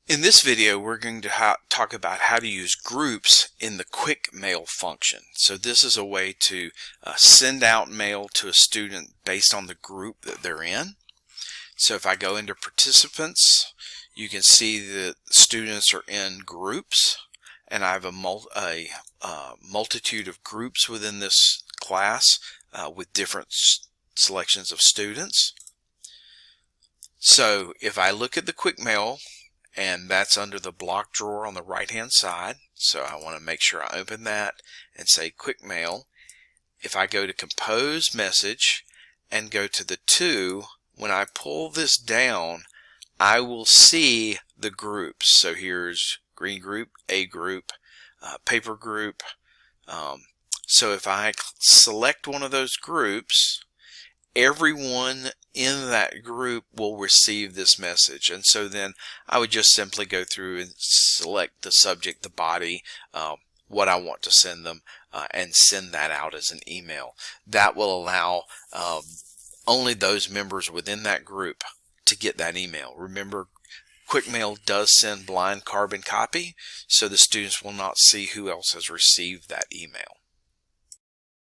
In this video, we're going to talk about how to use groups in the Quickmail function. So this is a way to send out mail to a student based on the group that they're in. So if I go into participants, you can see that students are in groups, and I have a multitude of groups within this class with different selections of students. So if I look at the Quickmail, and that's under the block drawer on the right hand side, so I want to make sure I open that and say Quickmail. If I go to compose message and go to the to, when I pull this down, I will see the groups. So here's green group, A group, paper group. So if I select one of those groups, everyone in that group will receive this message. And so then I would just simply go through and select the subject, the body, what I want to send them, and send that out as an email. That will allow only those members within that group to get that email. Remember, Quickmail does send blind carbon copy, so the students will not see who else has received that email.